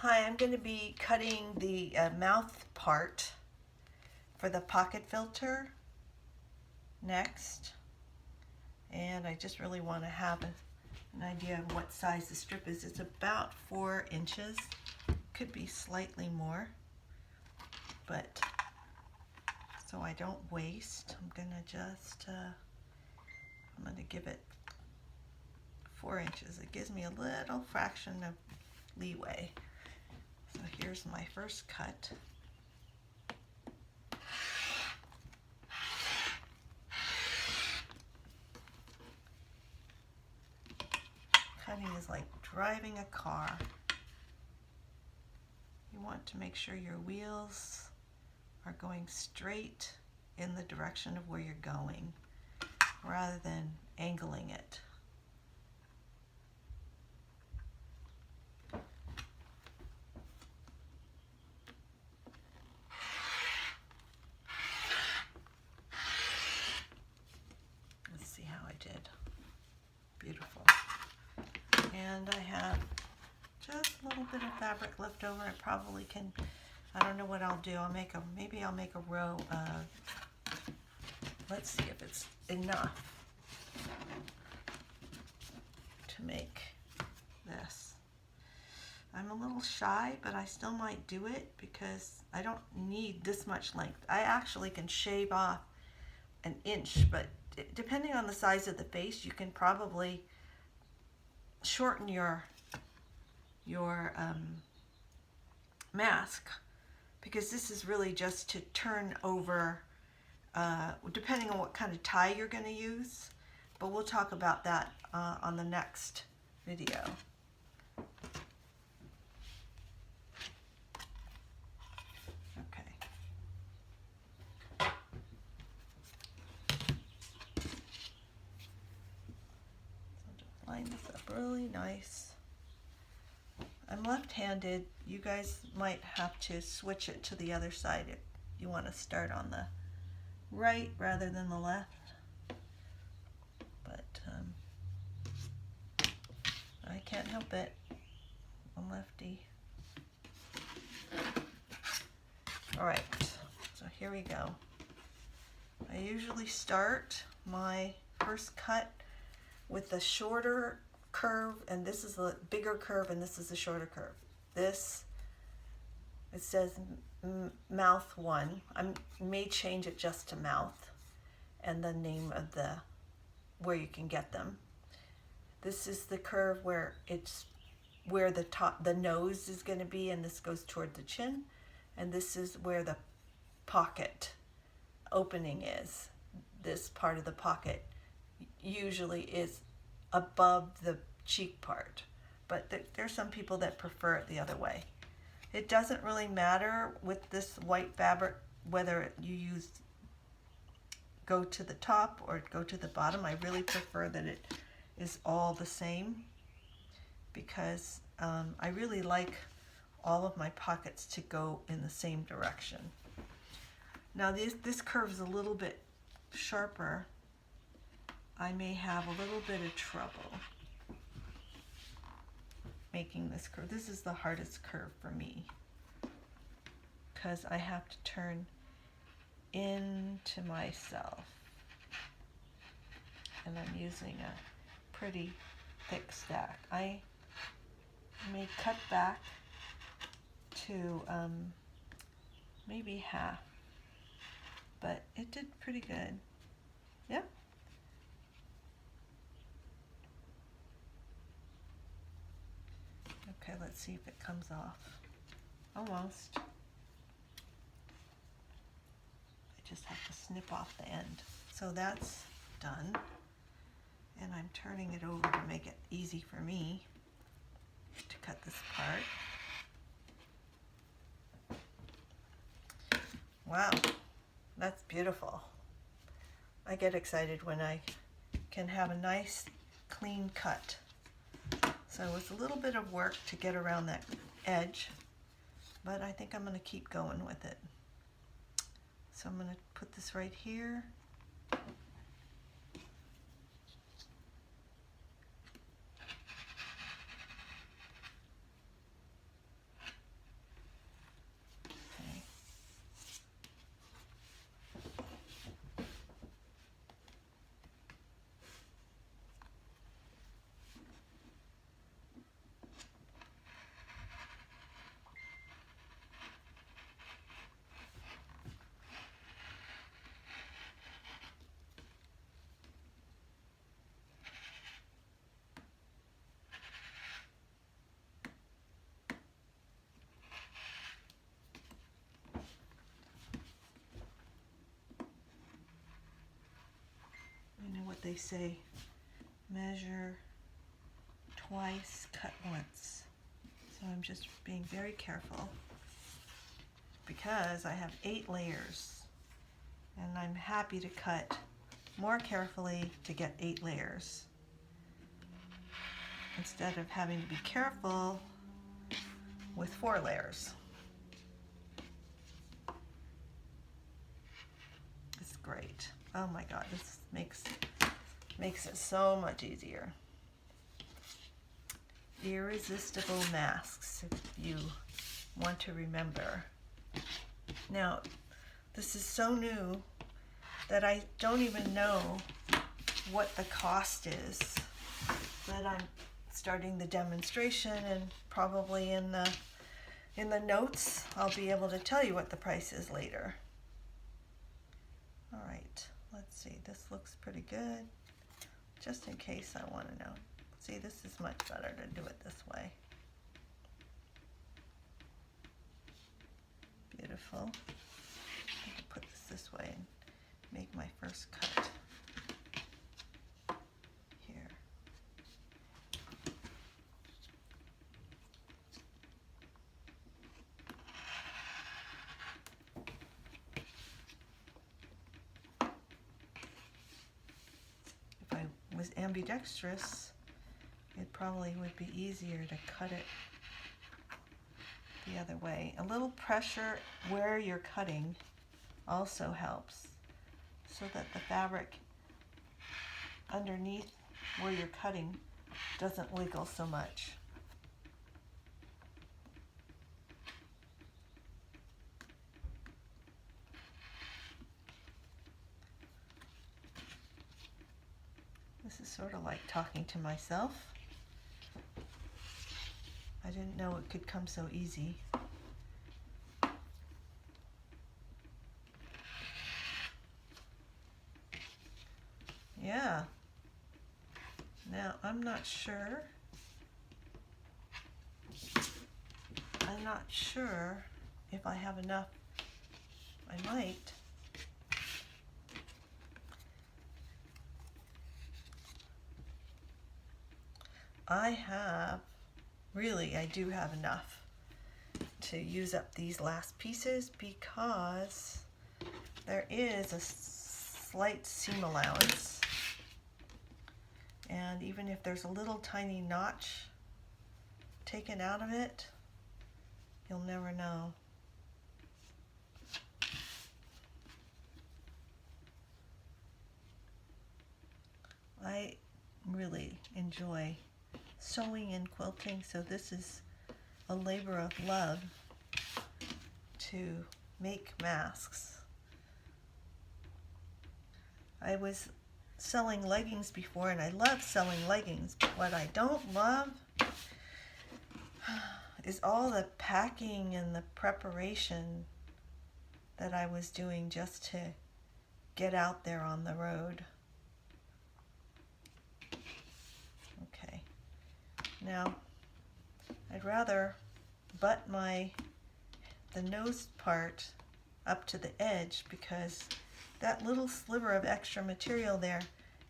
Hi, I'm going to be cutting the mouth part for the pocket filter next, and I just really want to have an idea of what size the strip is. It's about 4 inches, could be slightly more, but so I don't waste, I'm going to just I'm going to give it 4 inches. It gives me a little fraction of leeway. So here's my first cut. Cutting is like driving a car. You want to make sure your wheels are going straight in the direction of where you're going, rather than angling it. Let's see how I did. Beautiful. And I have just a little bit of fabric left over. I probably can, I don't know what I'll do. Maybe I'll make a row of, let's see if it's enough to make this. I'm a little shy, but I still might do it because I don't need this much length. I actually can shave off an inch, but depending on the size of the face, you can probably shorten your mask, because this is really just to turn over, depending on what kind of tie you're going to use, but we'll talk about that on the next video. Okay. So just line this up really nice. I'm left-handed. You guys might have to switch it to the other side if you want to start on the right rather than the left. But I can't help it. I'm lefty. Alright, so here we go. I usually start my first cut with the shorter curve, and this is the bigger curve, and this is the shorter curve. This, it says mouth 1. I may change it just to mouth and the name of where you can get them. This is the curve where the nose is going to be, and this goes toward the chin, and this is where the pocket opening is. This part of the pocket usually is above the cheek part, but there's some people that prefer it the other way. It doesn't really matter with this white fabric whether you go to the top or go to the bottom. I really prefer that it is all the same, because I really like all of my pockets to go in the same direction. Now this curve is a little bit sharper. I may have a little bit of trouble making this curve. This is the hardest curve for me, because I have to turn into myself, and I'm using a pretty thick stack. I may cut back to maybe half, but it did pretty good. Yeah. Okay, let's see if it comes off. Almost. I just have to snip off the end. So that's done. And I'm turning it over to make it easy for me to cut this part. Wow, that's beautiful. I get excited when I can have a nice clean cut. So it was a little bit of work to get around that edge, but I think I'm going to keep going with it. So I'm going to put this right here. say measure twice, cut once. So I'm just being very careful because I have 8 layers and I'm happy to cut more carefully to get 8 layers instead of having to be careful with 4 layers. It's great. Oh my God, this makes it so much easier. Irresistible masks, if you want to remember. Now, this is so new that I don't even know what the cost is, but I'm starting the demonstration, and probably in the notes I'll be able to tell you what the price is later. All right, let's see, this looks pretty good, just in case I want to know. See, this is much better to do it this way. Beautiful. I can put this way and make my first cut here. If I was ambidextrous, it probably would be easier to cut it the other way. A little pressure where you're cutting also helps, so that the fabric underneath where you're cutting doesn't wiggle so much. This is sort of like talking to myself. I didn't know it could come so easy. Yeah. Now, I'm not sure if I have enough. I might. I do have enough to use up these last pieces because there is a slight seam allowance, and even if there's a little tiny notch taken out of it, you'll never know. I really enjoy sewing and quilting, so this is a labor of love to make masks. I was selling leggings before, and I love selling leggings, but what I don't love is all the packing and the preparation that I was doing just to get out there on the road. Okay, now I'd rather butt the nose part up to the edge, because that little sliver of extra material there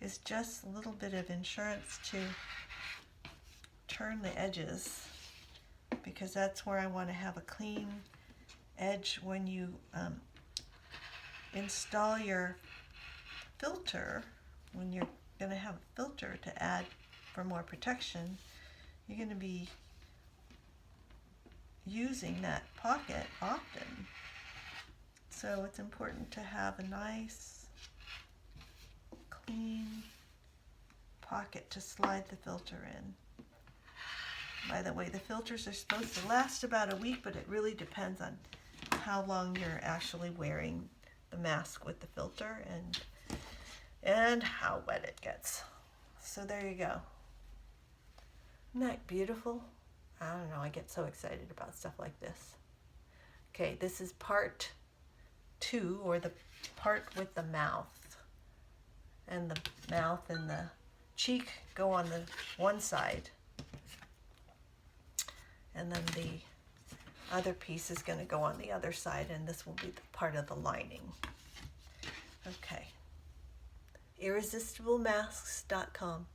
is just a little bit of insurance to turn the edges, because that's where I want to have a clean edge when you install your filter. When you're going to have a filter to add for more protection, you're going to be using that pocket often. So it's important to have a nice, clean pocket to slide the filter in. By the way, the filters are supposed to last about a week, but it really depends on how long you're actually wearing the mask with the filter and how wet it gets. So there you go. Isn't that beautiful? I don't know, I get so excited about stuff like this. Okay, this is part 2, or the part with the mouth. And the mouth and the cheek go on the one side. And then the other piece is going to go on the other side, and this will be the part of the lining. Okay. irresistiblemasks.com.